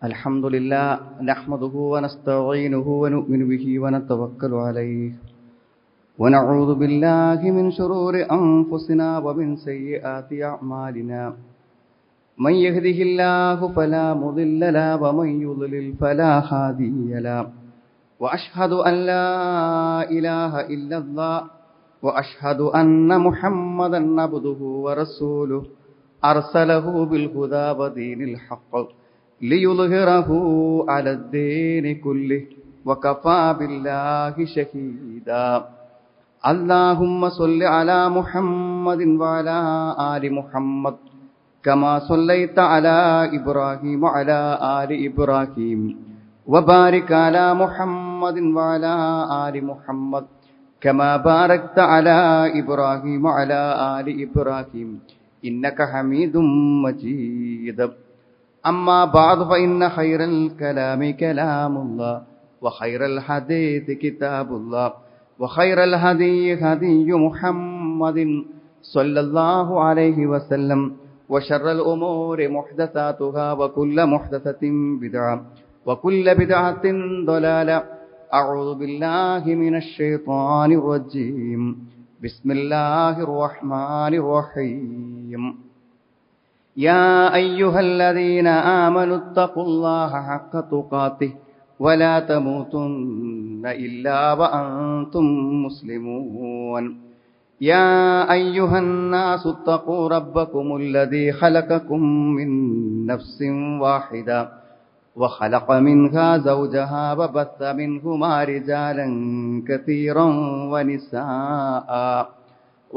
الحمد لله نحمده ونستعينه ونؤمن به ونتوكل عليه ونعوذ بالله من شرور أنفسنا ومن سيئات أعمالنا من يهده الله فلا مضل له ومن يضلل فلا هادي له وأشهد أن لا إله إلا الله وأشهد أن محمدا عبده ورسوله أرسله بالهدى ودين الحق ليظهره على الدين كله وكفى بالله شهيدا اللهم صل على محمد وعلى آل محمد كما صليت على إبراهيم وعلى آل إبراهيم وبارك على محمد وعلى آل محمد كما باركت على إبراهيم وعلى آل إبراهيم إنك حميد مجيد أما بعد فإن خير الكلام كلام الله وخير الحديث كتاب الله وخير الهدي هدي محمد صلى الله عليه وسلم وشر الأمور محدثاتها وكل محدثة بدعة وكل بدعة ضلالة أعوذ بالله من الشيطان الرجيم بسم الله الرحمن الرحيم يا أيها الذين آمنوا اتقوا الله حق تقاته ولا تموتن إلا وأنتم مسلمون يا أيها الناس اتقوا ربكم الذي خلقكم من نفس واحدة وخلق منها زوجها وبث منهما رجالا كثيرا ونساء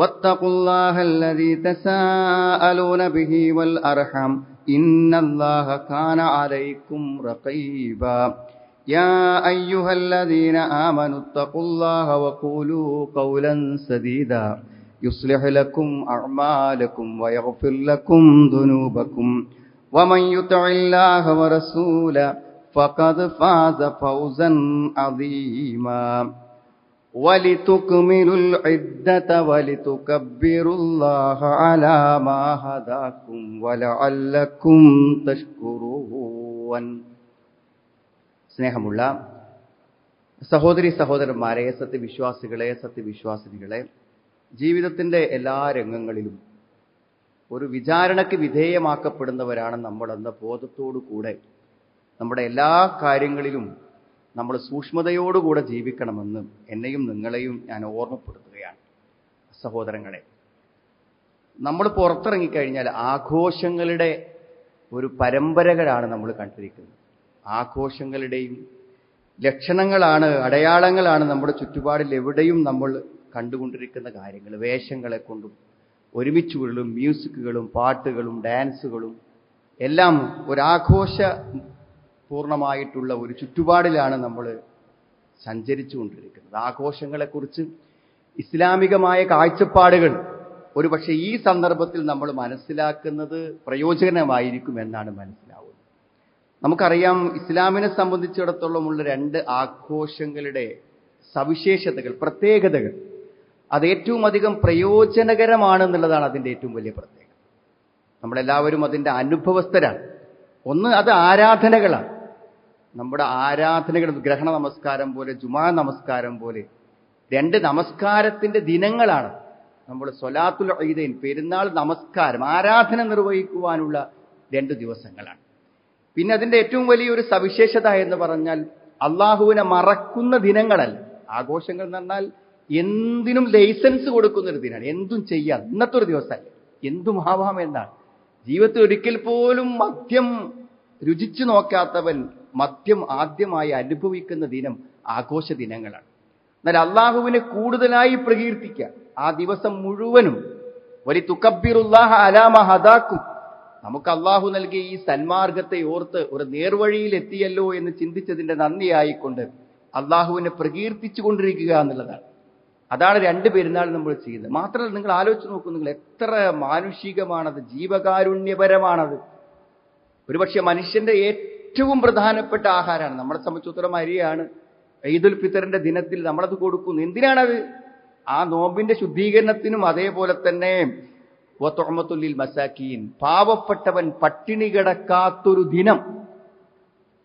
واتقوا الله الذي تساءلون به والأرحم إن الله كان عليكم رقيبا يا أيها الذين آمنوا اتقوا الله وقولوا قولا سديدا يصلح لكم أعمالكم ويغفر لكم ذنوبكم ومن يطع الله ورسوله فقد فاز فوزا عظيما ولتكملوا العدة ولتكبروا الله على ما هداكم ولعلكم تشكرون. സ്നേഹമുള്ള സഹോദരി സഹോദരന്മാരെ, സത്യവിശ്വാസികളെ, സത്യവിശ്വാസിനികളെ, ജീവിതത്തിൻ്റെ എല്ലാ രംഗങ്ങളിലും ഒരു വിചാരണയ്ക്ക് വിധേയമാക്കപ്പെടുന്നവരാണ് നമ്മളെന്ന ബോധത്തോടു കൂടെ നമ്മുടെ എല്ലാ കാര്യങ്ങളിലും നമ്മൾ സൂക്ഷ്മതയോടുകൂടെ ജീവിക്കണമെന്ന് എന്നെയും നിങ്ങളെയും ഞാൻ ഓർമ്മപ്പെടുത്തുകയാണ്. സഹോദരങ്ങളെ, നമ്മൾ പുറത്തിറങ്ങിക്കഴിഞ്ഞാൽ ആഘോഷങ്ങളുടെ ഒരു പരമ്പരകളാണ് നമ്മൾ കണ്ടിരിക്കുന്നത്. ആഘോഷങ്ങളുടെയും ലക്ഷണങ്ങളാണ്, അടയാളങ്ങളാണ് നമ്മുടെ ചുറ്റുപാടിൽ എവിടെയും നമ്മൾ കണ്ടുകൊണ്ടിരിക്കുന്ന കാര്യങ്ങൾ. വേഷങ്ങളെ കൊണ്ടും ഒരുമിച്ചുകൊള്ളും മ്യൂസിക്കുകളും പാട്ടുകളും ഡാൻസുകളും എല്ലാം ഒരാഘോഷ പൂർണ്ണമായിട്ടുള്ള ഒരു ചുറ്റുപാടിലാണ് നമ്മൾ സഞ്ചരിച്ചു കൊണ്ടിരിക്കുന്നത്. ആഘോഷങ്ങളെക്കുറിച്ച് ഇസ്ലാമികമായ കാഴ്ചപ്പാടുകൾ ഒരുപക്ഷെ ഈ സന്ദർഭത്തിൽ നമ്മൾ മനസ്സിലാക്കുന്നത് പ്രയോജനമായിരിക്കും എന്നാണ് മനസ്സിലാവുന്നത്. നമുക്കറിയാം, ഇസ്ലാമിനെ സംബന്ധിച്ചിടത്തോളമുള്ള രണ്ട് ആഘോഷങ്ങളുടെ സവിശേഷതകൾ, പ്രത്യേകതകൾ, അത് ഏറ്റവും അധികം പ്രയോജനകരമാണെന്നുള്ളതാണ് അതിൻ്റെ ഏറ്റവും വലിയ പ്രത്യേകത. നമ്മളെല്ലാവരും അതിൻ്റെ അനുഭവസ്ഥരാണ്. ഒന്ന്, അത് ആരാധനകളാണ്. നമ്മുടെ ആരാധനകൾ ഗ്രഹണ നമസ്കാരം പോലെ, ജുമാ നമസ്കാരം പോലെ രണ്ട് നമസ്കാരത്തിൻ്റെ ദിനങ്ങളാണ്. നമ്മൾ സ്വലാത്തുൽ ഈദൈൻ, പെരുന്നാൾ നമസ്കാരം, ആരാധന നിർവഹിക്കുവാനുള്ള 2 ദിവസങ്ങളാണ്. പിന്നെ അതിൻ്റെ ഏറ്റവും വലിയൊരു സവിശേഷത എന്ന് പറഞ്ഞാൽ അള്ളാഹുവിനെ മറക്കുന്ന ദിനങ്ങളല്ല. ആഘോഷങ്ങൾ എന്ന് പറഞ്ഞാൽ എന്തിനും ലൈസൻസ് കൊടുക്കുന്നൊരു ദിനമാണ്. എന്തും ചെയ്യാം, ഇന്നത്തെ ഒരു ദിവസമല്ല, എന്തും ആവാം എന്നാണ്. ജീവിതത്തിൽ ഒരിക്കൽ പോലും മദ്യം രുചിച്ചു നോക്കാത്തവൻ മദ്യം ആദ്യമായി അനുഭവിക്കുന്ന ദിനം ആഘോഷ ദിനങ്ങളാണ്. എന്നാൽ അള്ളാഹുവിനെ കൂടുതലായി പ്രകീർത്തിക്കുക ആ ദിവസം മുഴുവനും. വലിതുകബ്ബിറുല്ലാഹ അലാ മാ ഹദാക്കും, നമുക്ക് അള്ളാഹു നൽകിയ ഈ സന്മാർഗത്തെ ഓർത്ത് ഒരു നേർവഴിയിൽ എത്തിയല്ലോ എന്ന് ചിന്തിച്ചതിന്റെ നന്ദിയായിക്കൊണ്ട് അള്ളാഹുവിനെ പ്രകീർത്തിച്ചു കൊണ്ടിരിക്കുക എന്നുള്ളതാണ്. അതാണ് 2 പെരുന്നാൾ നമ്മൾ ചെയ്യുന്നത്. മാത്രമല്ല, നിങ്ങൾ ആലോചിച്ച് നോക്കൂ, നിങ്ങൾ എത്ര മാനുഷികമാണത്, ജീവകാരുണ്യപരമാണത്. ഒരുപക്ഷെ മനുഷ്യന്റെ ഏറ്റവും പ്രധാനപ്പെട്ട ആഹാരമാണ്. നമ്മളെ സംബന്ധിച്ചിടത്തോളം അരിയാണ്. ഈദുൽ ഫിത്തറിന്റെ ദിനത്തിൽ നമ്മളത് കൊടുക്കുന്നു. എന്തിനാണത്? ആ നോമ്പിന്റെ ശുദ്ധീകരണത്തിനും അതേപോലെ തന്നെ വതുഅമത്തുൽ മസാക്കീൻ, പാവപ്പെട്ടവൻ പട്ടിണി കിടക്കാത്തൊരു ദിനം.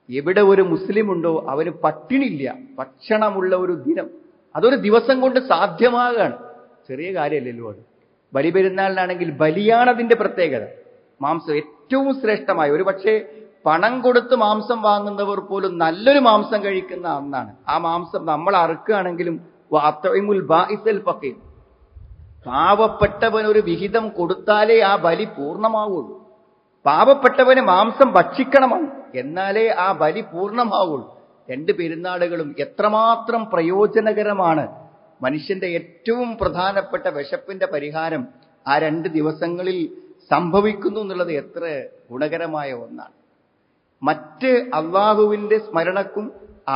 എവിടെ ഒരു മുസ്ലിം ഉണ്ടോ അവന് പട്ടിണിയില്ല, ഭക്ഷണമുള്ള ഒരു ദിനം. അതൊരു ദിവസം കൊണ്ട് സാധ്യമാകാണ്. ചെറിയ കാര്യമല്ലല്ലോ അത്. ബലിപെരുന്നാളിനാണെങ്കിൽ ബലിയാണ് അതിന്റെ പ്രത്യേകത. മാംസം ഏറ്റവും ശ്രേഷ്ഠമായ, ഒരു പക്ഷേ പണം കൊടുത്ത് മാംസം വാങ്ങുന്നവർ പോലും നല്ലൊരു മാംസം കഴിക്കുന്ന അന്നാണ്. ആ മാംസം നമ്മൾ അറുക്കുകയാണെങ്കിലും പാവപ്പെട്ടവൻ ഒരു വിഹിതം കൊടുത്താലേ ആ ബലി പൂർണ്ണമാവുള്ളൂ. പാവപ്പെട്ടവന് മാംസം ഭക്ഷിക്കണമെന്ന്, എന്നാലേ ആ ബലി പൂർണ്ണമാവുള്ളൂ. രണ്ട് പെരുന്നാളുകളും എത്രമാത്രം പ്രയോജനകരമാണ്. മനുഷ്യന്റെ ഏറ്റവും പ്രധാനപ്പെട്ട വിശപ്പിന്റെ പരിഹാരം ആ 2 ദിവസങ്ങളിൽ സംഭവിക്കുന്നു എന്നുള്ളത് എത്ര ഗുണകരമായ ഒന്നാണ്. മറ്റ് അള്ളാഹുവിന്റെ സ്മരണക്കും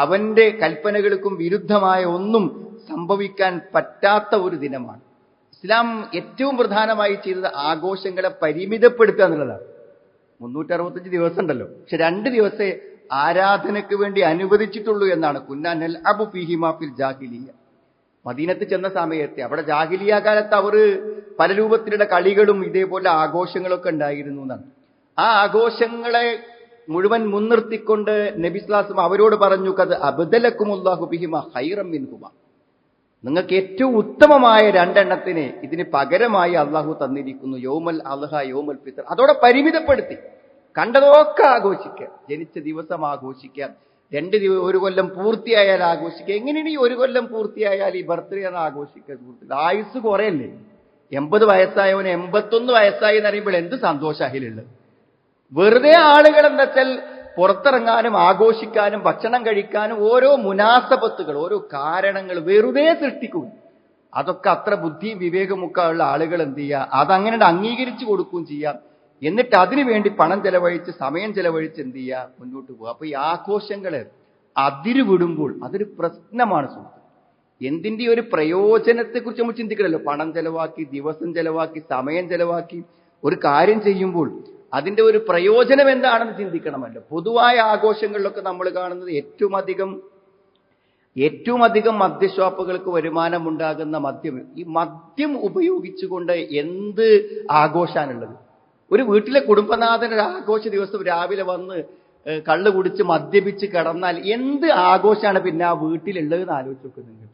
അവന്റെ കൽപ്പനകൾക്കും വിരുദ്ധമായ ഒന്നും സംഭവിക്കാൻ പറ്റാത്ത ഒരു ദിനമാണ്. ഇസ്ലാം ഏറ്റവും പ്രധാനമായി ചെയ്തത് ആഘോഷങ്ങളെ പരിമിതപ്പെടുത്തുക എന്നുള്ളതാണ്. 365 ദിവസം ഉണ്ടല്ലോ, പക്ഷെ 2 ദിവസേ ആരാധനയ്ക്ക് വേണ്ടി അനുവദിച്ചിട്ടുള്ളൂ എന്നാണ്. കുന്നാ നൽഅബു ഫീഹിമാ ഫിൽ ജാഹിലിയ്യ. മദീനത്ത് ചെന്ന സമയത്ത് അവിടെ ജാഹിലിയ കാലത്ത് അവർ പല രൂപത്തിലുള്ള കളികളും ഇതേപോലെ ആഘോഷങ്ങളൊക്കെ ഉണ്ടായിരുന്നു എന്നാണ്. ആ ആഘോഷങ്ങളെ മുഴുവൻ മുൻനിർത്തിക്കൊണ്ട് നബി സ്വല്ലല്ലാഹു അലൈഹി വസല്ലം അവരോട് പറഞ്ഞു, ഖദ് അബ്ദലക്കുമുല്ലാഹു ബിഹിമാ ഖൈറൻ മിൻഹുമാ. നിങ്ങൾക്ക് ഏറ്റവും ഉത്തമമായ 2 എണ്ണത്തിന് ഇതിന് പകരമായി അള്ളാഹു തന്നിരിക്കുന്നു. യൗമൽ അദ്ഹ, യൗമൽ ഫിത്ർ. അതോടെ പരിമിതപ്പെടുത്തി. കണ്ടതൊക്കെ ആഘോഷിക്കാം, ജനിച്ച ദിവസം ആഘോഷിക്കാം, 1 കൊല്ലം പൂർത്തിയായാൽ ആഘോഷിക്കുക. എങ്ങനെയാണ് ഈ 1 കൊല്ലം പൂർത്തിയായാൽ ഈ ബർത്ത്ഡേ ആണ് ആഘോഷിക്കുക? ആയുസ് കുറയല്ലേ? 80 വയസ്സായവന് 81 വയസ്സായി എന്ന് അറിയുമ്പോൾ എന്ത് സന്തോഷാഹിലുള്ളത്. വെറുതെ ആളുകൾ എന്താ വെച്ചാൽ പുറത്തിറങ്ങാനും ആഘോഷിക്കാനും ഭക്ഷണം കഴിക്കാനും ഓരോ മുനാസബത്തുകൾ, ഓരോ കാരണങ്ങൾ വെറുതെ സൃഷ്ടിക്കും. അതൊക്കെ അത്ര ബുദ്ധിയും വിവേകമൊക്കെ ഉള്ള ആളുകൾ എന്ത് ചെയ്യുക, അതങ്ങനെ അംഗീകരിച്ചു കൊടുക്കുകയും ചെയ്യാം. എന്നിട്ട് അതിനു വേണ്ടി പണം ചെലവഴിച്ച് സമയം ചെലവഴിച്ച് എന്ത് ചെയ്യുക, മുന്നോട്ട് പോകുക. അപ്പൊ ഈ ആഘോഷങ്ങള് അതിര് വിടുമ്പോൾ അതൊരു പ്രശ്നമാണ് സുഹൃത്ത്. എന്തിന്റെ ഒരു പ്രയോജനത്തെക്കുറിച്ച് നമ്മൾ ചിന്തിക്കണമല്ലോ. പണം ചെലവാക്കി, ദിവസം ചെലവാക്കി, സമയം ചെലവാക്കി ഒരു കാര്യം ചെയ്യുമ്പോൾ അതിന്റെ ഒരു പ്രയോജനം എന്താണെന്ന് ചിന്തിക്കണമല്ലോ. പൊതുവായ ആഘോഷങ്ങളിലൊക്കെ നമ്മൾ കാണുന്നത് ഏറ്റവും അധികം മദ്യഷോപ്പുകൾക്ക് വരുമാനം ഉണ്ടാകുന്ന മദ്യം. ഈ മദ്യം ഉപയോഗിച്ചുകൊണ്ട് എന്ത് ആഘോഷാണുള്ളത്? ഒരു വീട്ടിലെ കുടുംബനാഥൻ ഒരു ആഘോഷ ദിവസം രാവിലെ വന്ന് കള്ള് കുടിച്ച് മദ്യപിച്ച് കിടന്നാൽ എന്ത് ആഘോഷമാണ് പിന്നെ ആ വീട്ടിലുള്ളതെന്ന് ആലോചിച്ച് നോക്കുന്നുണ്ട്.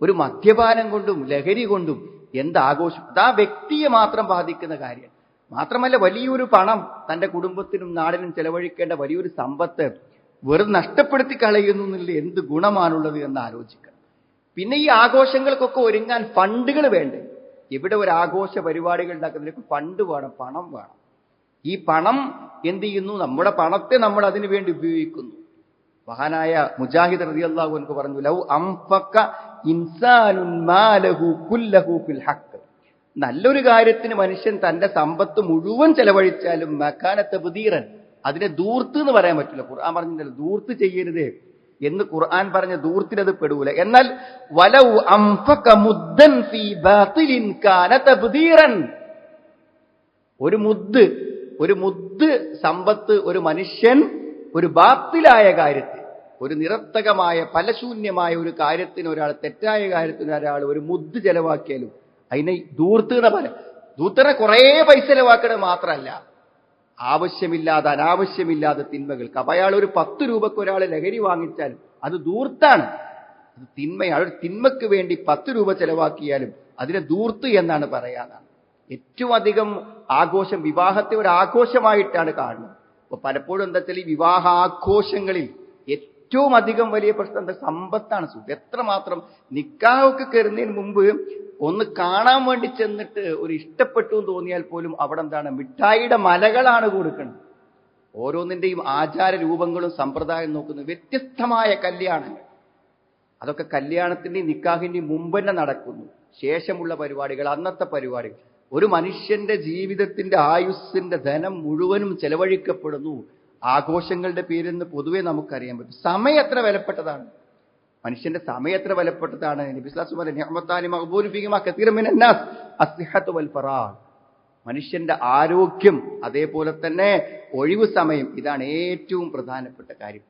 ഒരു മദ്യപാനം കൊണ്ടും ലഹരി കൊണ്ടും എന്ത് ആഘോഷം? അത് ആ വ്യക്തിയെ മാത്രം ബാധിക്കുന്ന കാര്യം. മാത്രമല്ല, വലിയൊരു പണം തന്റെ കുടുംബത്തിനും നാടിനും ചെലവഴിക്കേണ്ട വലിയൊരു സമ്പത്ത് വെറുതെ നഷ്ടപ്പെടുത്തി കളയുന്നു എന്നുള്ള എന്ത് ഗുണമാണുള്ളത് എന്ന് ആലോചിക്കണം. പിന്നെ ഈ ആഘോഷങ്ങൾക്കൊക്കെ ഒരുങ്ങാൻ ഫണ്ടുകൾ വേണ്ടേ? ഇവിടെ ഒരു ആഘോഷ പരിപാടികൾ ഉണ്ടാക്കുന്നതിലേക്ക് ഫണ്ട് വേണം, പണം വേണം. ഈ പണം എന്ത് ചെയ്യുന്നു? നമ്മുടെ പണത്തെ നമ്മൾ അതിനു വേണ്ടി ഉപയോഗിക്കുന്നു. മഹാനായ മുജാഹിദ് റളിയല്ലാഹു അൻഹു പറഞ്ഞു, ലൗ അംഫക ഇൻസാനുൻ മാലഹു കുല്ലഹു ഫിൽ ഹഖ്. നല്ലൊരു കാര്യത്തിന് മനുഷ്യൻ തന്റെ സമ്പത്ത് മുഴുവൻ ചെലവഴിച്ചാലും മക്കാന തബ്ദീറൻ, അതിനെ ദൂർത്ത് എന്ന് പറയാൻ പറ്റില്ല. ഖുർആൻ പറഞ്ഞിട്ടുണ്ടല്ലോ ദൂർത്ത് ചെയ്യരുത് എന്ന്. ഖുർആൻ പറഞ്ഞ ദൂർത്തിനത് പെടൂല. എന്നാൽ വലൗ അംഫക മുദ്ദൻ ഫീ ബാതിലിൻ കാന തബ്ദീറൻ. ഒരു മുദ്ദ് സമ്പത്ത് ഒരു മനുഷ്യൻ ഒരു ബാത്തിലായ കാര്യത്തിൽ, ഒരു നിരർത്ഥകമായ ഫലശൂന്യമായ ഒരു കാര്യത്തിന് ഒരാൾ, തെറ്റായ കാര്യത്തിന് ഒരാൾ ഒരു മുദ്ദ് ചെലവാക്കിയാലും അതിനെ ദൂർത്ത് എന്ന് പറയാം. ദൂർത്തിനെ കുറേ പൈസ ചെലവാക്കണത് മാത്രമല്ല, ആവശ്യമില്ലാതെ അനാവശ്യമില്ലാതെ തിന്മകൾക്ക്. അപ്പൊ അയാൾ ഒരു 10 രൂപക്ക് ഒരാൾ ലഹരി വാങ്ങിച്ചാലും അത് ദൂർത്താണ്, അത് തിന്മയാണ്. ഒരു തിന്മക്ക് വേണ്ടി 10 രൂപ ചെലവാക്കിയാലും അതിനെ ദൂർത്ത് എന്നാണ് പറയാനാണ്. ഏറ്റവും അധികം ആഘോഷം വിവാഹത്തെ ഒരു ആഘോഷമായിട്ടാണ് കാണുന്നത്. അപ്പൊ പലപ്പോഴും എന്താ വെച്ചാൽ ഈ വിവാഹാഘോഷങ്ങളിൽ ഏറ്റവും അധികം വലിയ പ്രശ്നം എന്താ? സമ്പത്താണ്. എത്രമാത്രം നിക്കാഹൊക്കെ കയറുന്നതിന് മുമ്പ് ഒന്ന് കാണാൻ വേണ്ടി ചെന്നിട്ട് ഒരു ഇഷ്ടപ്പെട്ടു എന്ന് തോന്നിയാൽ പോലും അവിടെ എന്താണ്, മിഠായിയുടെ മലകളാണ് കൊടുക്കുന്നത്. ഓരോന്നിന്റെയും ആചാര രൂപങ്ങളും സമ്പ്രദായം നോക്കുന്നത് വ്യത്യസ്തമായ കല്യാണങ്ങൾ. അതൊക്കെ കല്യാണത്തിന്റെയും നിക്കാഹിന്റെയും മുമ്പ് തന്നെ നടക്കുന്നു. ശേഷമുള്ള പരിപാടികൾ, അന്നത്തെ പരിപാടികൾ. ഒരു മനുഷ്യന്റെ ജീവിതത്തിന്റെ ആയുസ്സിന്റെ ധനം മുഴുവനും ചെലവഴിക്കപ്പെടുന്നു ആഘോഷങ്ങളുടെ പേരെന്ന് പൊതുവെ നമുക്കറിയാൻ പറ്റും. സമയം എത്ര വിലപ്പെട്ടതാണ്, മനുഷ്യന്റെ സമയം എത്ര വിലപ്പെട്ടതാണ്. നബി സ്വല്ലല്ലാഹു അലൈഹി വസല്ലം നിഅമത്താനി മഗ്ബൂനു ഫീഹിമാ കസീറൻ മിനൻ നാസ് അസ്സിഹത്തു വൽ ഫറാഗ്. മനുഷ്യന്റെ ആരോഗ്യം, അതേപോലെ തന്നെ ഒഴിവ് സമയം, ഇതാണ് ഏറ്റവും പ്രധാനപ്പെട്ട കാര്യം.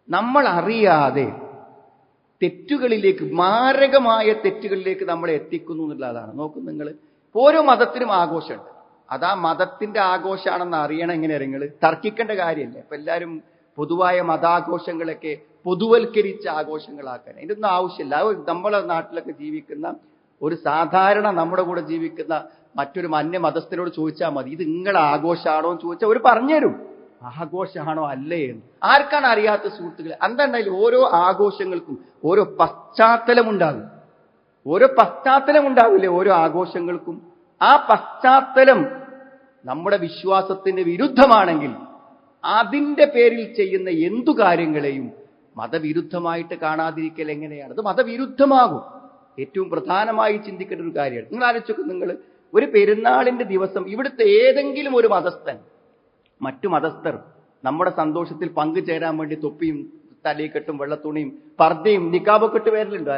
നമ്മൾ അറിയാതെ തെറ്റുകളിലേക്ക്, മാരകമായ തെറ്റുകളിലേക്ക് നമ്മളെ എത്തിക്കുന്നു എന്നുള്ളതാണ്. നോക്കൂ നിങ്ങൾ, ഓരോ മതത്തിനും ആഘോഷമുണ്ട്. അതാ മതത്തിന്റെ ആഘോഷമാണെന്ന് അറിയണം. എങ്ങനെ നിങ്ങൾ തർക്കിക്കേണ്ട കാര്യമല്ലേ? അപ്പൊ എല്ലാവരും പൊതുവായ മതാഘോഷങ്ങളൊക്കെ പൊതുവൽക്കരിച്ച ആഘോഷങ്ങളാക്കാൻ അതിനൊന്നും ആവശ്യമില്ല. നമ്മളെ നാട്ടിലൊക്കെ ജീവിക്കുന്ന ഒരു സാധാരണ നമ്മുടെ കൂടെ ജീവിക്കുന്ന മറ്റൊരു മതസ്ഥനോട് ചോദിച്ചാൽ മതി, ഇത് നിങ്ങളെ ആഘോഷമാണോ എന്ന് ചോദിച്ചാൽ അവർ പറഞ്ഞുതരും ആഘോഷമാണോ അല്ലേ എന്ന്. ആർക്കാണ് അറിയാത്ത സുഹൃത്തുക്കളെ? എന്തായാലും ഓരോ ആഘോഷങ്ങൾക്കും ഓരോ പശ്ചാത്തലമുണ്ടാകും. ഓരോ പശ്ചാത്തലമുണ്ടാവില്ലേ ഓരോ ആഘോഷങ്ങൾക്കും? ആ പശ്ചാത്തലം നമ്മുടെ വിശ്വാസത്തിന് വിരുദ്ധമാണെങ്കിൽ അതിന്റെ പേരിൽ ചെയ്യുന്ന എന്തു കാര്യങ്ങളെയും മതവിരുദ്ധമായിട്ട് കാണാതിരിക്കൽ എങ്ങനെയാണ്? അത് മതവിരുദ്ധമാകും. ഏറ്റവും പ്രധാനമായി ചിന്തിക്കേണ്ട ഒരു കാര്യമാണ്. നിങ്ങൾ ആലോചിച്ചോക്കെ, നിങ്ങൾ ഒരു പെരുന്നാളിന്റെ ദിവസം ഇവിടുത്തെ ഏതെങ്കിലും ഒരു മതസ്ഥൻ മറ്റു മതസ്ഥർ നമ്മുടെ സന്തോഷത്തിൽ പങ്കുചേരാൻ വേണ്ടി തൊപ്പിയും തലയിക്കെട്ടും വെള്ളത്തുണിയും പർദ്ദയും നിക്കാബൊക്കെ ഇട്ട് വരലുണ്ടോ?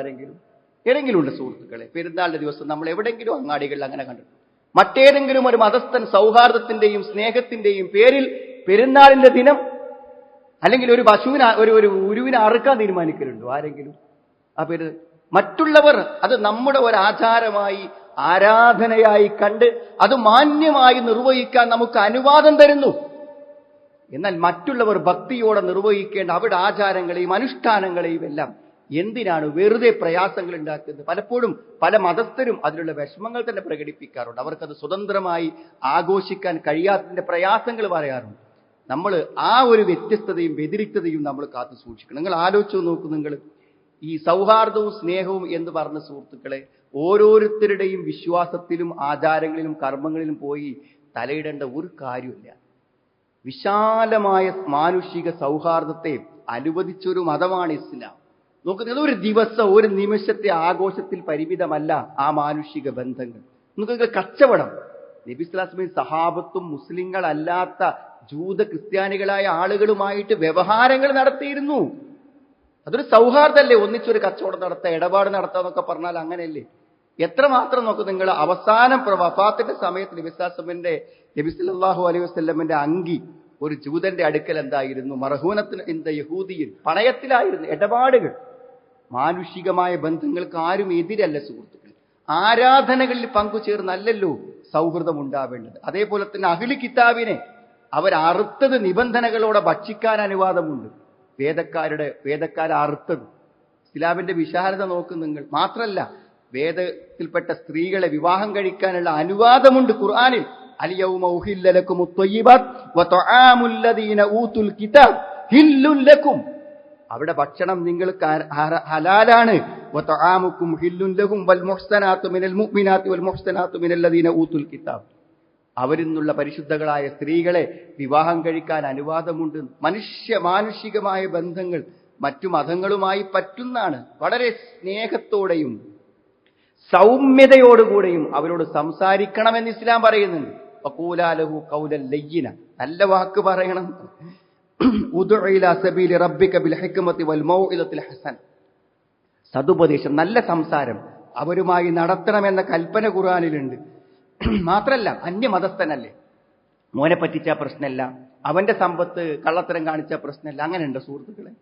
ഏതെങ്കിലും ഉണ്ട് സുഹൃത്തുക്കളെ? പെരുന്നാളിന്റെ ദിവസം നമ്മൾ എവിടെയെങ്കിലും അങ്ങാടികളിൽ അങ്ങനെ കണ്ടിട്ടുണ്ട്? മറ്റേതെങ്കിലും ഒരു മതസ്ഥൻ സൗഹാർദ്ദത്തിന്റെയും സ്നേഹത്തിന്റെയും പേരിൽ പെരുന്നാളിന്റെ ദിനം അല്ലെങ്കിൽ ഒരു ഒരു ഉരുവിനെ അറുക്കാൻ തീരുമാനിക്കലുണ്ടോ ആരെങ്കിലും? ആ പേര് മറ്റുള്ളവർ അത് നമ്മുടെ ഒരു ആചാരമായി ആരാധനയായി കണ്ട് അത് മാന്യമായി നിർവഹിക്കാൻ നമുക്ക് അനുവാദം തരുന്നു. എന്നാൽ മറ്റുള്ളവർ ഭക്തിയോടെ നിർവഹിക്കേണ്ട അവരുടെ ആചാരങ്ങളെയും അനുഷ്ഠാനങ്ങളെയും എല്ലാം എന്തിനാണ് വെറുതെ പ്രയാസങ്ങൾ ഉണ്ടാക്കുന്നത്? പലപ്പോഴും പല മതസ്ഥരും അതിലുള്ള വിഷമങ്ങൾ തന്നെ പ്രകടിപ്പിക്കാറുണ്ട്. അവർക്കത് സ്വതന്ത്രമായി ആഘോഷിക്കാൻ കഴിയാത്തതിന്റെ പ്രയാസങ്ങൾ പറയാറുണ്ട്. നമ്മൾ ആ ഒരു വ്യത്യസ്തതയും വ്യതിരിക്തതയും നമ്മൾ കാത്തു സൂക്ഷിക്കണം. നിങ്ങൾ ആലോചിച്ചു നോക്കൂ, നിങ്ങൾ ഈ സൗഹാർദ്ദവും സ്നേഹവും എന്ന് പറഞ്ഞ സുഹൃത്തുക്കളെ, ഓരോരുത്തരുടെയും വിശ്വാസത്തിലും ആചാരങ്ങളിലും കർമ്മങ്ങളിലും പോയി തലയിടേണ്ട ഒരു കാര്യമില്ല. വിശാലമായ മാനുഷിക സൗഹാർദ്ദത്തെ അനുവദിച്ചൊരു മതമാണ് ഇസ്ലാം. നോക്കുന്നത് ഒരു ദിവസം ഒരു നിമിഷത്തെ ആഘോഷത്തിൽ പരിമിതമല്ല ആ മാനുഷിക ബന്ധങ്ങൾ. നിങ്ങൾക്ക് കച്ചവടം, നബി സ്വല്ലല്ലാഹു അലൈഹി വസല്ലം സഹാബത്തും മുസ്ലിങ്ങളല്ലാത്ത ജൂത ക്രിസ്ത്യാനികളായ ആളുകളുമായിട്ട് വ്യവഹാരങ്ങൾ നടത്തിയിരുന്നു. അതൊരു സൗഹാർദ്ദമല്ലേ? ഒന്നിച്ചൊരു കച്ചവടം നടത്താം, ഇടപാട് നടത്താം എന്നൊക്കെ പറഞ്ഞാൽ അങ്ങനെയല്ലേ? എത്രമാത്രം നോക്കും നിങ്ങൾ. അവസാനം വഫാത്തിന്റെ സമയത്ത് നബി സല്ലല്ലാഹു അലൈഹി വസല്ലമിന്റെ അങ്കി ഒരു ജൂതന്റെ അടുക്കൽ എന്തായിരുന്നു? മർഹൂനത്തിന് ഇന്ദ യഹൂദിയിൽ, പണയത്തിലായിരുന്നു. ഇടപാടുകൾ, മാനുഷികമായ ബന്ധങ്ങൾക്ക് ആരും എതിരല്ല സുഹൃത്തുക്കൾ. ആരാധനകളിൽ പങ്കുചേർന്നല്ലല്ലോ സൗഹൃദം ഉണ്ടാവേണ്ടത്. അതേപോലെ തന്നെ അഹ്ലി കിതാബിനെ അവരറുത്തത് നിബന്ധനകളോടെ ഭക്ഷിക്കാൻ അനുവാദമുണ്ട്. വേദക്കാർ അറുത്തത്. ഇസ്ലാമിന്റെ വിശാലത നോക്കും നിങ്ങൾ. മാത്രല്ല, വേദത്തിൽപ്പെട്ട സ്ത്രീകളെ വിവാഹം കഴിക്കാനുള്ള അനുവാദമുണ്ട് ഖുർആനിൽ. അൽയൗമ ഉഹില്ല ലക്കുമുത് ത്വയ്യിബാത്ത് വതആമുൽ ലദീന ഊതുൽ കിതാബ് ഹില്ലുൻ ലക്കും. അവിടെ ഭക്ഷണം നിങ്ങൾക്ക് ഹലാലാണ്. വതആമുക്കും ഹില്ലുൻ ലഹും വൽ മുഹ്സനാത്തു മിനൽ മുഅ്മിനാത്തി വൽ മുഹ്സനാത്തു മിനൽ ലദീന ഊതുൽ കിതാബ്. അവരിൽ നിന്നുള്ള പരിശുദ്ധകളായ സ്ത്രീകളെ വിവാഹം കഴിക്കാൻ അനുവാദമുണ്ട്. മാനുഷികമായ ബന്ധങ്ങൾ മറ്റു മതങ്ങളുമായി പറ്റുന്നതാണ്. വളരെ സ്നേഹത്തോടെയും സൗമ്യതയോടുകൂടെയും അവരോട് സംസാരിക്കണമെന്ന് ഇസ്ലാം പറയുന്നുണ്ട്. വഖൂലാ ലഹു ഖൗലൻ ലയ്യിന, നല്ല വാക്ക് പറയണം. ഉദ്ഉ ഇലാ സബീലി റബ്ബിക ബിൽ ഹിക്മതി വൽ മൗഇദത്തിൽ ഹസൻ, സതുപദേശം, നല്ല സംസാരം അവരുമായി നടത്തണമെന്ന കൽപ്പന ഖുർആനിലുണ്ട്. മാത്രല്ല, അന്യമതസ്ഥനല്ലേ, മോനെ പറ്റിച്ച പ്രശ്നമല്ല, അവന്റെ സമ്പത്ത് കള്ളത്തരം കാണിച്ച പ്രശ്നമല്ല. അങ്ങനെയുണ്ട് സുഹൃത്തുക്കളെ?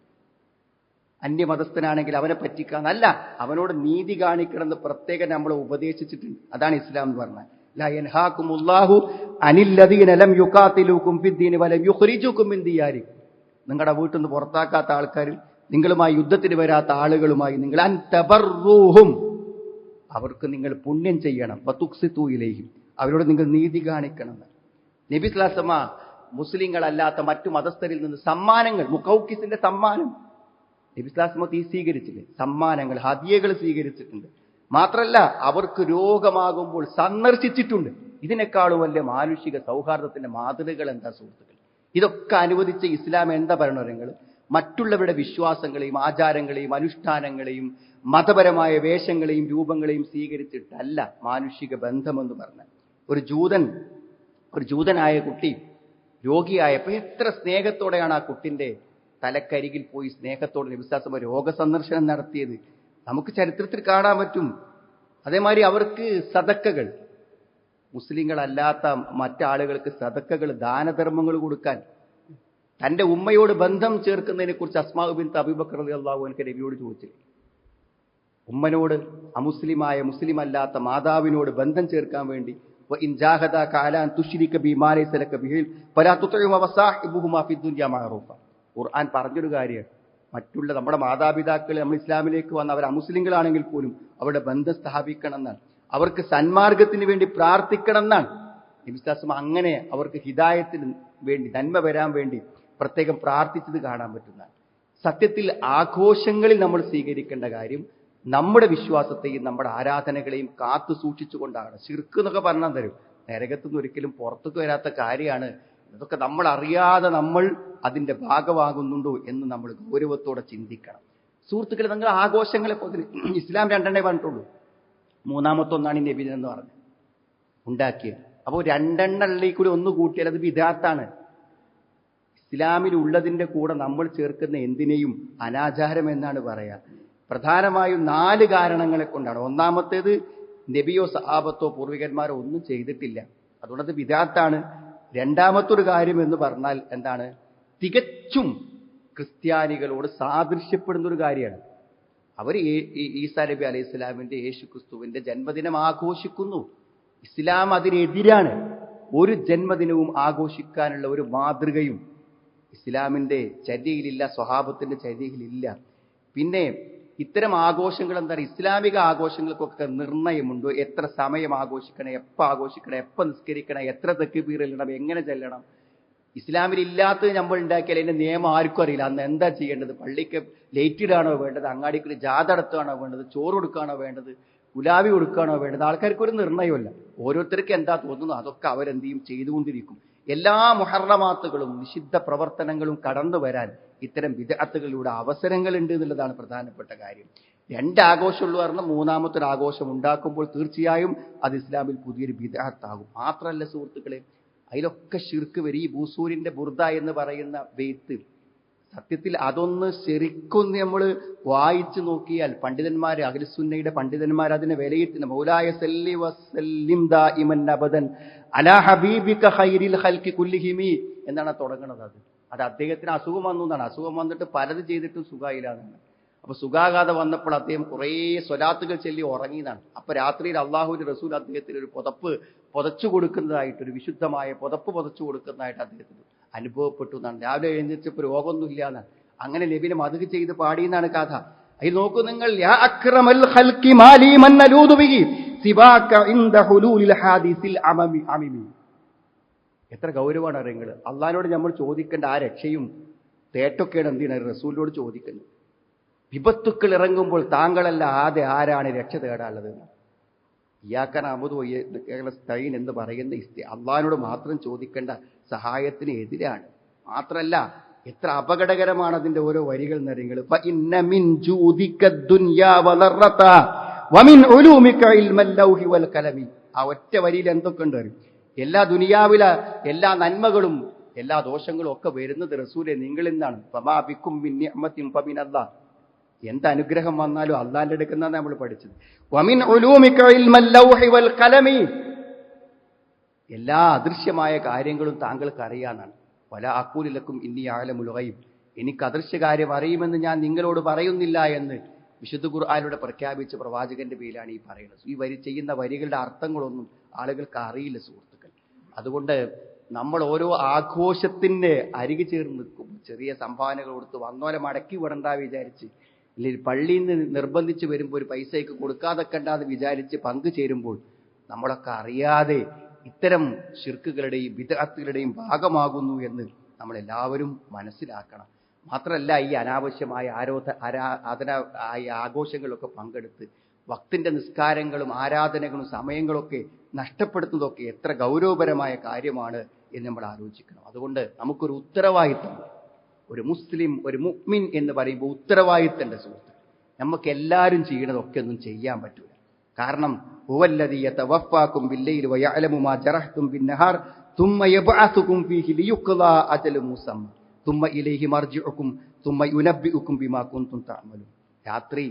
അന്യമതസ്ഥനാണെങ്കിൽ അവനെ പറ്റിക്കാന്നല്ല, അവനോട് നീതി കാണിക്കണമെന്ന് പ്രത്യേകം നമ്മളെ ഉപദേശിച്ചിട്ടുണ്ട്. അതാണ് ഇസ്ലാം എന്ന് പറഞ്ഞാൽ. ലാ യൻഹാകുമുല്ലാഹു അനിൽ ലദീന ലം യുഖാതിലൂകും ഫിദ്ദീനി വലം യുഖ്രിജൂകും മിൻ ദിയാരിക്കും. നിങ്ങളുടെ വീട്ടിൽ നിന്ന് പുറത്താക്കാത്ത ആൾക്കാരിൽ, നിങ്ങളുമായി യുദ്ധത്തിന് വരാത്ത ആളുകളുമായി നിങ്ങൾ അൻ തബർറൂഹും, അവർക്ക് നിങ്ങൾ പുണ്യം ചെയ്യണം. വതുഖ്സിതു ഇലൈഹിം, അവരോട് നിങ്ങൾ നീതി കാണിക്കണം. നബി സ്വല്ലല്ലാഹു അലൈഹി വസല്ലം മുസ്ലിങ്ങളല്ലാത്ത മറ്റു മതസ്ഥരിൽ നിന്ന് സമ്മാനങ്ങൾ, മുഖൗക്കിസിന്റെ സമ്മാനം നബി സ്വല്ലല്ലാഹു അലൈഹി വസല്ലം സ്വീകരിച്ചില്ലേ? സമ്മാനങ്ങൾ, ഹദിയകൾ സ്വീകരിച്ചിട്ടുണ്ട്. മാത്രല്ല, അവർക്ക് രോഗമാകുമ്പോൾ സന്ദർശിച്ചിട്ടുണ്ട്. ഇതിനേക്കാളും വലിയ മാനുഷിക സൗഹാർദ്ദത്തിന്റെ മാതൃകകൾ എന്താ സുഹൃത്തുക്കൾ? ഇതൊക്കെ അനുവദിച്ച ഇസ്ലാം എന്താ പറയണത്? നിങ്ങൾ മറ്റുള്ളവരുടെ വിശ്വാസങ്ങളെയും ആചാരങ്ങളെയും അനുഷ്ഠാനങ്ങളെയും മതപരമായ വേഷങ്ങളെയും രൂപങ്ങളെയും സ്വീകരിച്ചിട്ടല്ല മാനുഷിക ബന്ധമെന്ന് പറഞ്ഞാൽ. ഒരു ജൂതനായ കുട്ടി രോഗിയായപ്പോൾ എത്ര സ്നേഹത്തോടെയാണ് ആ കുട്ടിന്റെ തലക്കരികിൽ പോയി സ്നേഹത്തോടെ നബി സ്വല്ലല്ലാഹു അലൈഹി വസല്ലം രോഗസന്ദർശനം നടത്തിയത്. നമുക്ക് ചരിത്രത്തിൽ കാണാൻ പറ്റും. അതേമാതിരി അവർക്ക് സദക്കകൾ, മുസ്ലിങ്ങളല്ലാത്ത മറ്റാളുകൾക്ക് സദക്കകൾ, ദാനധർമ്മങ്ങൾ കൊടുക്കാൻ, തന്റെ ഉമ്മയോട് ബന്ധം ചേർക്കുന്നതിനെ കുറിച്ച് അസ്മാ ബിൻത് അബൂബക്കർ റളിയല്ലാഹു അൻഹ നബിയോട് ചോദിച്ചു. ഉമ്മനോട്, മുസ്ലിം അല്ലാത്ത മാതാവിനോട് ബന്ധം ചേർക്കാൻ വേണ്ടി, വഇൻ ജാഹദാക അലാ അൻ തുശ്രിക ബി മാ ലൈസ ലക ബിഹി ഫലാ തുതിഉഹുമാ വസാഹിബുഹുമാ ഫിദ് ദുനിയാ മഅറൂഫ, ഖുർആൻ പറഞ്ഞൊരു കാര്യമാണ്. മറ്റുള്ള നമ്മുടെ മാതാപിതാക്കൾ നമ്മൾ ഇസ്ലാമിലേക്ക് വന്ന് അവർ അമുസ്ലിങ്ങളാണെങ്കിൽ പോലും അവരുടെ ബന്ധം സ്ഥാപിക്കണം എന്നാണ്. അവർക്ക് സന്മാർഗത്തിന് വേണ്ടി പ്രാർത്ഥിക്കണം എന്നാണ്. നബിസ്വല്ലല്ലാഹു അങ്ങനെ അവർക്ക് ഹിദായത്തിന് വേണ്ടി, നന്മ വരാൻ വേണ്ടി പ്രത്യേകം പ്രാർത്ഥിച്ചത് കാണാൻ പറ്റുന്നതാണ്. സത്യത്തിൽ ആഘോഷങ്ങളിൽ നമ്മൾ സ്വീകരിക്കേണ്ട കാര്യം നമ്മുടെ വിശ്വാസത്തെയും നമ്മുടെ ആരാധനകളെയും കാത്തു സൂക്ഷിച്ചുകൊണ്ടാണ്. ശിർക്ക് എന്നൊക്കെ പറഞ്ഞാൽ തരും, നരകത്തുനിന്ന് ഒരിക്കലും പുറത്തേക്ക് വരാത്ത കാര്യമാണ്. ഇതൊക്കെ നമ്മൾ അറിയാതെ നമ്മൾ അതിന്റെ ഭാഗമാകുന്നുണ്ടോ എന്ന് നമ്മൾ ഗൗരവത്തോടെ ചിന്തിക്കണം. സുഹൃത്തുക്കളെ, നിങ്ങൾ ആഘോഷങ്ങളെ പോലെ ഇസ്ലാം 2 പറഞ്ഞിട്ടുള്ളൂ. മൂന്നാമത്തൊന്നാണ് ഈ നബിദിനം എന്ന് പറഞ്ഞത് ഉണ്ടാക്കിയത്. അപ്പോൾ 2 കൂടി ഒന്ന് കൂട്ടിയാൽ അത് ബിദ്അത്താണ്. ഇസ്ലാമിൽ ഉള്ളതിന്റെ കൂടെ നമ്മൾ ചേർക്കുന്ന എന്തിനേയും അനാചാരം എന്നാണ് പറയാ. പ്രധാനമായും 4 കാരണങ്ങളെ കൊണ്ടാണ്. ഒന്നാമത്തേത്, നബിയോ സഹാബത്തോ പൂർവികന്മാരോ ഒന്നും ചെയ്തിട്ടില്ല, അതുകൊണ്ടത് ബിദ്അത്താണ്. രണ്ടാമത്തൊരു കാര്യം എന്ന് പറഞ്ഞാൽ എന്താണ്? തികച്ചും ക്രിസ്ത്യാനികളോട് സാദൃശ്യപ്പെടുന്ന ഒരു കാര്യമാണ്. അവർ ഈസാ നബി അലൈഹി സ്വലാമിന്റെ, യേശു ക്രിസ്തുവിന്റെ ജന്മദിനം ആഘോഷിക്കുന്നു. ഇസ്ലാം അതിനെതിരാണ്. ഒരു ജന്മദിനവും ആഘോഷിക്കാനുള്ള ഒരു മാതൃകയും ഇസ്ലാമിന്റെ ചര്യയിലില്ല, സ്വഹാബത്തിന്റെ ചര്യയിലില്ല. പിന്നെ ഇത്തരം ആഘോഷങ്ങൾ എന്താണ്? ഇസ്ലാമിക ആഘോഷങ്ങൾക്കൊക്കെ നിർണയമുണ്ടോ? എത്ര സമയം ആഘോഷിക്കണം, എപ്പോൾ ആഘോഷിക്കണം, എപ്പോൾ നിസ്കരിക്കണം, എത്ര തക്ബീർ ഇടണം, എങ്ങനെ ചെല്ലണം? ഇസ്ലാമിൽ ഇല്ലാത്തത് നമ്മൾ ഉണ്ടാക്കിയാൽ അതിന്റെ നിയമം ആർക്കും അറിയില്ല. അന്ന് എന്താ ചെയ്യേണ്ടത്? പള്ളിക്ക് ലേറ്റ് ഇടാണോ വേണ്ടത്? അങ്ങാടിക്ക് ജാഥ നടത്തുകയാണോ വേണ്ടത്? ചോറ് കൊടുക്കുകയാണോ വേണ്ടത്? ഗുലാബി കൊടുക്കുകയാണോ വേണ്ടത്? ആൾക്കാർക്ക് ഒരു നിർണയമല്ല. ഓരോരുത്തർക്ക് എന്താ തോന്നുന്നു അതൊക്കെ അവരെന്ത് ചെയ്യും? ചെയ്തുകൊണ്ടിരിക്കും. എല്ലാ മുഹറമാത്തുകളും നിഷിദ്ധ പ്രവർത്തനങ്ങളും കടന്നു വരാൻ ഇത്തരം ബിദ്അത്തുകളിലൂടെ അവസരങ്ങളുണ്ട് എന്നുള്ളതാണ് പ്രധാനപ്പെട്ട കാര്യം. 2 ആഘോഷമുള്ളൂ പറഞ്ഞാൽ മൂന്നാമത്തൊരു ആഘോഷം ഉണ്ടാക്കുമ്പോൾ തീർച്ചയായും അത് ഇസ്ലാമിൽ പുതിയൊരു ബിദ്അത്താകും. മാത്രമല്ല സുഹൃത്തുക്കളെ, അതിലൊക്കെ ശിർക്ക് വരും. ഈ ബൂസൂരിന്റെ ബുർദ എന്ന് പറയുന്ന ബെയ്ത്ത്, സത്യത്തിൽ അതൊന്ന് ശരിക്കും നമ്മൾ വായിച്ചു നോക്കിയാൽ പണ്ഡിതന്മാർ, അഹ്ലുസുന്നയുടെ പണ്ഡിതന്മാർ അതിനെ വിലയിരുത്തുന്ന മൗലായ സല്ലി വസല്ലിം ദായിമൻ അബദൻ അലാ ഹബീബിക ഖൈരിൽ ഖൽഖി കുല്ലിഹിമി എന്നാണ് തുടങ്ങുന്നത്. അത് അദ്ദേഹത്തിന് അസുഖം വന്നു എന്നാണ്. അസുഖം വന്നിട്ട് പലത് ചെയ്തിട്ടും സുഖായില്ല എന്നാണ്. അപ്പൊ സുഖാഘാതം വന്നപ്പോൾ അദ്ദേഹം കുറേ സ്വലാത്തുകൾ ചൊല്ലി ഉറങ്ങിയതാണ്. അപ്പൊ രാത്രിയിൽ അള്ളാഹുവിന്റെ റസൂൽ അദ്ദേഹത്തിന് ഒരു പുതച്ചു കൊടുക്കുന്നതായിട്ട്, ഒരു വിശുദ്ധമായ പുതച്ചു കൊടുക്കുന്നതായിട്ട് അദ്ദേഹത്തിന് അനുഭവപ്പെട്ടു എന്നാണ്. രാവിലെ എഴുന്നേറ്റപ്പോൾ രോഗമൊന്നുമില്ല എന്നാണ്. അങ്ങനെ നബിനെ മദ്ഹ് ചെയ്ത് പാടിയെന്നാണ് കഥ. അതിൽ നോക്കൂ നിങ്ങൾ, യാ അക്രമൽ ഖൽഖി മാലി മൻ അലൂദു ബിഹി സിബാക ഇൻദ ഹുലൂലിൽ ഹാദിസിൽ അമിമി. എത്ര ഗൗരവമാണ് അറിയുന്നത്. അള്ളാഹിനോട് നമ്മൾ ചോദിക്കേണ്ട ആ രക്ഷയും തേട്ടൊക്കെയാണ് എന്തിനാണ് റസൂലിനോട് ചോദിക്കുന്നത്. വിപത്തുക്കൾ ഇറങ്ങുമ്പോൾ താങ്കളല്ല ആരാണ് രക്ഷ തേടാനുള്ളത്? ഇയ്യാക നഅ്ബുദു വഇയ്യാക നസ്തഈൻ എന്ന് പറയുന്ന അള്ളാഹിനോട് മാത്രം ചോദിക്കേണ്ട സഹായത്തിന് എതിരാണ്. മാത്രമല്ല, എത്ര അപകടകരമാണ് അതിന്റെ ഓരോ വരികൾ എന്നറിയുന്നത്. ഫഇന്ന മിൻ ജൂദിക ദുനിയാ വലറത വമിൻ ഉലൂമിക ഇൽമൽ ലൗഹി വൽ കലമി. ആ ഒറ്റ വരിയിൽ എന്തൊക്കെ ഉണ്ട് അറിയും? എല്ലാ ദുനിയാവിലെ എല്ലാ നന്മകളും എല്ലാ ദോഷങ്ങളും ഒക്കെ വരുന്നത് റസൂലെ നിങ്ങളിൽ നിന്നാണ്. ഫമാ ബികും മിൻ നിഅമത്തിൻ ഫമിനല്ലാഹ്. എന്ത് അനുഗ്രഹം വന്നാലും അള്ളാന്റെ അടുക്കുന്നതാണ് നമ്മൾ പഠിച്ചത്. വമിൻ ഉലൂമിക ഇൽമൽ ലൗഹി വൽ കലമി. എല്ലാ അദൃശ്യമായ കാര്യങ്ങളും താങ്കൾക്ക് അറിയാനാണ്. വല അഖൂലു ലക്കും ഇന്നി അഅലമുൽ ഗൈബ്. എനിക്ക് അദൃശ്യ കാര്യം അറിയുമെന്ന് ഞാൻ നിങ്ങളോട് പറയുന്നില്ല എന്ന് വിശുദ്ധ ഖുർആനിലൂടെ പ്രഖ്യാപിച്ച പ്രവാചകന്റെ പേരിലാണ് ഈ പറയുന്നത്. ഈ ചെയ്യുന്ന വരികളുടെ അർത്ഥങ്ങളൊന്നും ആളുകൾക്ക് അറിയില്ല സുഹൃത്തുക്കൾ. അതുകൊണ്ട് നമ്മൾ ഓരോ ആഘോഷത്തിന്റെ അരികെ ചേർന്ന് നിൽക്കും. ചെറിയ സംഭാവനകൾ കൊടുത്ത് വന്നോലെ മടക്കി വിടണ്ട വിചാരിച്ച്, അല്ലെങ്കിൽ പള്ളിയിൽ നിന്ന് നിർബന്ധിച്ച് വരുമ്പോൾ ഒരു പൈസയ്ക്ക് കൊടുക്കാതെ കണ്ടാന്ന് വിചാരിച്ച് പങ്കുചേരുമ്പോൾ നമ്മളൊക്കെ അറിയാതെ ഇത്തരം ശിർക്കുകളുടെയും ബിദ്അത്തുകളുടെയും ഭാഗമാകുന്നു എന്ന് നമ്മളെല്ലാവരും മനസ്സിലാക്കണം. മാത്രമല്ല, ഈ അനാവശ്യമായ ആഘോഷങ്ങളൊക്കെ പങ്കെടുത്ത് വക്തിന്റെ നിസ്കാരങ്ങളും ആരാധനകളും സമയങ്ങളൊക്കെ നഷ്ടപ്പെടുത്തുന്നതൊക്കെ എത്ര ഗൗരവപരമായ കാര്യമാണ് എന്ന് നമ്മൾ ആലോചിക്കണം. അതുകൊണ്ട് നമുക്കൊരു ഉത്തരവാദിത്തം, ഒരു മുസ്ലിം, ഒരു മുഅ്മിൻ എന്ന് പറയുമ്പോൾ ഉത്തരവാദിത്തമുണ്ട് സുഹൃത്ത്. നമുക്ക് എല്ലാവരും ചെയ്യണതൊക്കെ ഒന്നും ചെയ്യാൻ പറ്റൂല. കാരണം ഹുവല്ലദീ യതവഫാകും ബില്ലൈലി വയഅലമു മാ ജറഹ്തും ബിന്നഹാർ തുമ്മ യബ്അസുകും ഫീഹി ലിയുഖ്ളാ അജലുൻ മുസമ്മ തുമ്മ ഇലൈഹി മർജിഉകും തുമ്മ യുനബ്ബിഉകും ബിമാ കുൻതും തഅമലൂൻ. രാത്രി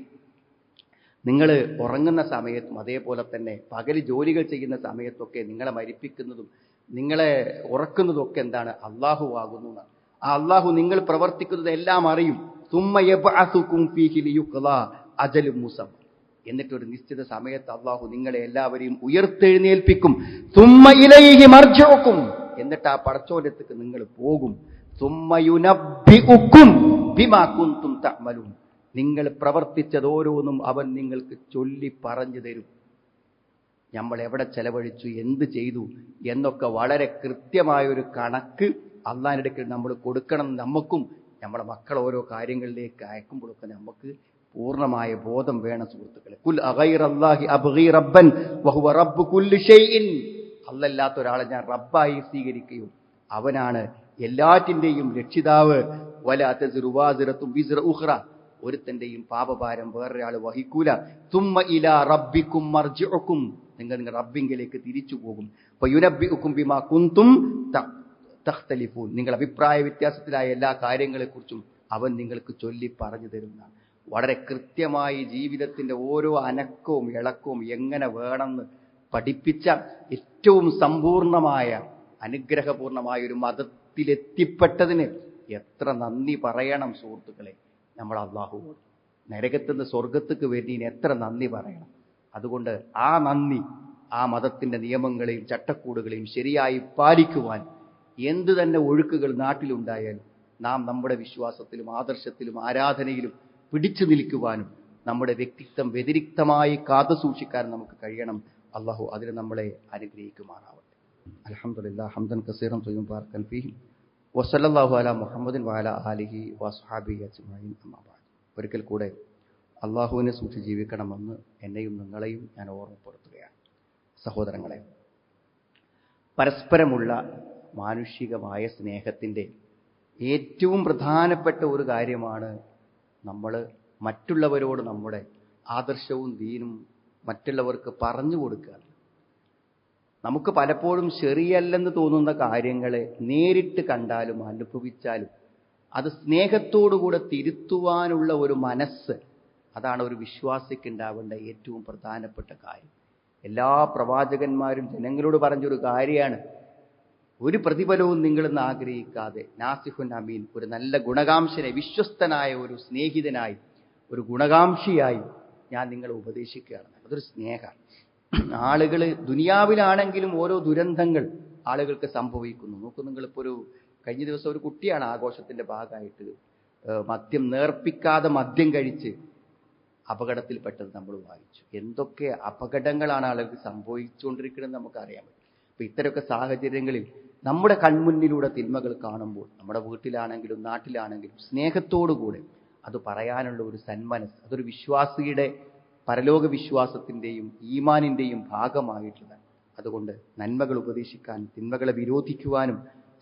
നിങ്ങൾ ഉറങ്ങുന്ന സമയത്തും അതേപോലെ തന്നെ പകൽ ജോലികൾ ചെയ്യുന്ന സമയത്തൊക്കെ നിങ്ങളെ മരിപ്പിക്കുന്നതും നിങ്ങളെ ഉറക്കുന്നതും ഒക്കെ എന്താണ്? അള്ളാഹു ആകുന്നു. ആ അള്ളാഹു നിങ്ങൾ പ്രവർത്തിക്കുന്നത് എല്ലാം അറിയും. തുമ്മ യബ്അസുകും ഫീഹി ലിയുഖ്ളാ അജലുൻ മുസമ്മ. എന്നിട്ടൊരു നിശ്ചിത സമയത്ത് അള്ളാഹു നിങ്ങളെ എല്ലാവരെയും ഉയർത്തെഴുന്നേൽപ്പിക്കും. തുമ്മ ഇലൈഹി മർജിഉകും. എന്നിട്ട് ആ പടച്ചോലത്തേക്ക് നിങ്ങൾ പോകും. സുമ്മ യുനബ്ബിഉക്കും ബിമാ കുന്തും തഅമലൂൻ. നിങ്ങൾ പ്രവർത്തിച്ചതോരോന്നും അവൻ നിങ്ങൾക്ക് ചൊല്ലി പറഞ്ഞു തരും. നമ്മൾ എവിടെ ചെലവഴിച്ചു, എന്ത് ചെയ്തു എന്നൊക്കെ വളരെ കൃത്യമായൊരു കണക്ക് അള്ളാഹിന്റെ അടുക്കൽ നമ്മൾ കൊടുക്കണം. നമുക്കും നമ്മുടെ മക്കൾ ഓരോ കാര്യങ്ങളിലേക്ക് അയക്കുമ്പോഴൊക്കെ നമുക്ക് പൂർണ്ണമായ ബോധം വേണം സുഹൃത്തുക്കളെ. കുൽ അഗൈറല്ലാഹി അബ്ഗി റബ്ബൻ വഹുവ റബ്ബു കുല്ലി ഷൈഇൻ. അല്ലാത്ത ഒരാളെ ഞാൻ റബ്ബായി സ്വീകരിക്കുകയും അവനാണ് എല്ലാറ്റിന്റെയും രക്ഷിതാവ്. വലാ തസിറു വാസിറത്തും വിസ്റ ഉഖ്റ. ഒരുത്തന്റെയും പാപഭാരം വേറൊരാൾ വഹിക്കൂല. തുമ്മ ഇലാ റബ്ബിക്കും മർജിഉക്കും. നിങ്ങൾ റബ്ബിങ്കിലേക്ക് തിരിച്ചു പോകും. ഫയുനബ്ബിഉക്കും ബിമാ കുന്തും തഖ്തലിഫൂൻ. നിങ്ങൾ അഭിപ്രായ വ്യത്യാസത്തിലായ എല്ലാ കാര്യങ്ങളെക്കുറിച്ചും അവൻ നിങ്ങൾക്ക് ചൊല്ലി പറഞ്ഞു തരുന്നതാണ്. വളരെ കൃത്യമായി ജീവിതത്തിന്റെ ഓരോ അനക്കവും ഇളക്കവും എങ്ങനെ വേണമെന്ന് പഠിപ്പിച്ച ഏറ്റവും സമ്പൂർണമായ അനുഗ്രഹപൂർണമായ ഒരു മതത്തിലെത്തിപ്പെട്ടതിന് എത്ര നന്ദി പറയണം സുഹൃത്തുക്കളെ നമ്മൾ അള്ളാഹുവോട്. നരകത്തുനിന്ന് സ്വർഗത്തേക്ക് വേണ്ടി ഇനി എത്ര നന്ദി പറയണം. അതുകൊണ്ട് ആ നന്ദി, ആ മതത്തിന്റെ നിയമങ്ങളെയും ചട്ടക്കൂടുകളെയും ശരിയായി പാലിക്കുവാൻ എന്തു തന്നെ ഒഴുക്കുകൾ നാട്ടിലുണ്ടായാലും നാം നമ്മുടെ വിശ്വാസത്തിലും ആദർശത്തിലും ആരാധനയിലും പിടിച്ചു നിൽക്കുവാനും നമ്മുടെ വ്യക്തിത്വം വ്യതിരിക്തമായി കാത്തു സൂക്ഷിക്കാൻ നമുക്ക് കഴിയണം. അള്ളാഹു അതിന് നമ്മളെ അനുഗ്രഹിക്കുമാറാവട്ടെ. അൽഹംദുലില്ലാഹ് ഹംദൻ കസീറൻ ത്വയ്യിബൻ ബാറകൻ ഫീഹി വസല്ലല്ലാഹു അലാ മുഹമ്മദിൻ വഅലാ ആലിഹി വസ്ഹബിഹി അജ്മഈൻ. അമ്മാ ബഅദ്. ഒരിക്കൽ കൂടെ അള്ളാഹുവിനെ സൂക്ഷിച്ച് ജീവിക്കണമെന്ന് എന്നെയും നിങ്ങളെയും ഞാൻ ഓർമ്മപ്പെടുത്തുകയാണ്. സഹോദരങ്ങളെ, പരസ്പരമുള്ള മാനുഷികമായ സ്നേഹത്തിൻ്റെ ഏറ്റവും പ്രധാനപ്പെട്ട ഒരു കാര്യമാണ് നമ്മൾ മറ്റുള്ളവരോട് നമ്മുടെ ആദർശവും ദീനും മറ്റുള്ളവർക്ക് പറഞ്ഞു കൊടുക്കുക. നമുക്ക് പലപ്പോഴും ശരിയല്ലെന്ന് തോന്നുന്ന കാര്യങ്ങളെ നേരിട്ട് കണ്ടാലും അനുഭവിച്ചാലും അത് സ്നേഹത്തോടുകൂടെ തിരുത്തുവാനുള്ള ഒരു മനസ്സ്, അതാണ് ഒരു വിശ്വാസിക്ക് ഉണ്ടാവേണ്ട ഏറ്റവും പ്രധാനപ്പെട്ട കാര്യം. എല്ലാ പ്രവാചകന്മാരും ജനങ്ങളോട് പറഞ്ഞൊരു കാര്യമാണ്, ഒരു പ്രതിഫലവും നിങ്ങളെന്ന് ആഗ്രഹിക്കാതെ നാസിഹുൻ അമീൻ, ഒരു നല്ല ഗുണകാംക്ഷനെ, വിശ്വസ്തനായ ഒരു സ്നേഹിതനായി, ഒരു ഗുണകാംക്ഷിയായി ഞാൻ നിങ്ങളെ ഉപദേശിക്കുകയാണ്. അതൊരു സ്നേഹമാണ്. ആളുകൾ ദുനിയാവിലാണെങ്കിലും ഓരോ ദുരന്തങ്ങൾ ആളുകൾക്ക് സംഭവിക്കുന്നു. നോക്കൂ, നിങ്ങളിപ്പോൾ കഴിഞ്ഞ ദിവസം ഒരു കുട്ടിയാണ് ആഘോഷത്തിന്റെ ഭാഗമായിട്ട് മദ്യം നേർപ്പിക്കാതെ മദ്യം കഴിച്ച് അപകടത്തിൽപ്പെട്ടത് നമ്മൾ വായിച്ചു. എന്തൊക്കെ അപകടങ്ങളാണ് ആളുകൾക്ക് സംഭവിച്ചുകൊണ്ടിരിക്കുന്നത് നമുക്കറിയാൻ പറ്റും. അപ്പൊ ഇത്തരമൊക്കെ സാഹചര്യങ്ങളിൽ നമ്മുടെ കൺമുന്നിലൂടെ തിന്മകൾ കാണുമ്പോൾ നമ്മുടെ വീട്ടിലാണെങ്കിലും നാട്ടിലാണെങ്കിലും സ്നേഹത്തോടുകൂടെ അത് പറയാനുള്ള ഒരു സന്മനസ്, അതൊരു വിശ്വാസിയുടെ പരലോക വിശ്വാസത്തിൻ്റെയും ഈമാനിൻ്റെയും ഭാഗമായിട്ടുള്ളതാണ്. അതുകൊണ്ട് നന്മകൾ ഉപദേശിക്കാനും തിന്മകളെ വിരോധിക്കുവാനും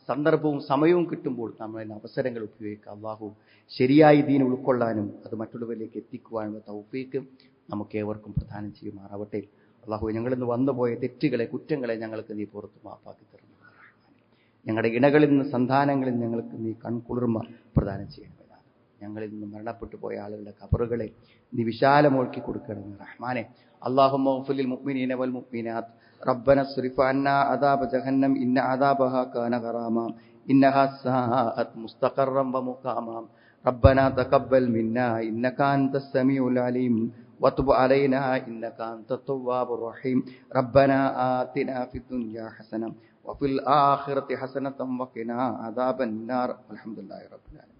സന്ദർഭവും സമയവും കിട്ടുമ്പോൾ നമ്മൾ അതിന് അവസരങ്ങൾ ഉപയോഗിക്കുക. അള്ളാഹു ശരിയായി ദീൻ ഉൾക്കൊള്ളാനും അത് മറ്റുള്ളവരിലേക്ക് എത്തിക്കുവാനുള്ള തൗഫീക്ക് നമുക്ക് ഏവർക്കും പ്രദാനം ചെയ്യുമാറാവട്ടെ. അള്ളാഹു ഞങ്ങളിന്ന് വന്നുപോയ തെറ്റുകളെ, കുറ്റങ്ങളെ ഞങ്ങൾക്ക് നീ പുറത്ത് മാപ്പാക്കി തരണം. ഞങ്ങളുടെ ഇണകളിൽ നിന്ന് സന്താനങ്ങളിൽ ഞങ്ങൾക്ക് നീ കൺകുളിർമ പ്രദാനം ചെയ്യണമെന്നാണ്. ഞങ്ങളിൽ നിന്ന് മരണപ്പെട്ടു പോയ ആളുകളുടെ ഖബറുകളെ നീ വിശാലമൊഴുക്കി കൊടുക്കണമെന്ന് റഹ്മാനെ. അല്ലാഹുമ്മ ഗ്ഫിർ ലിൽ മുഅ്മിനീന വൽ മുഅ്മിനാത്ത് റബ്ബന സ്രിഫ് അന്നാ അദാബ ജഹന്നം ഇന്ന അദാബഹാ കാന ഗറാമാ ഇന്നഹാ സാഅത് മുസ്തഖറൻ വ മുഖാമാ റബ്ബനാ തഖബ്ബൽ മിന്നാ ഇന്നക അൻതസ് സമീഉൽ അലീം വതുബ് അലൈനാ ഇന്നക അൻതത് തവ്വാബുർ റഹീം റബ്ബനാ ആതിനാ ഫിദ് ദുനിയാ ഹസന വഫിൽ ആഖിറതി ഹസനതൻ വഖിനാ അദാബൻ നാർ. അൽഹംദുലില്ലാഹി റബ്ബിൽ ആലമീൻ.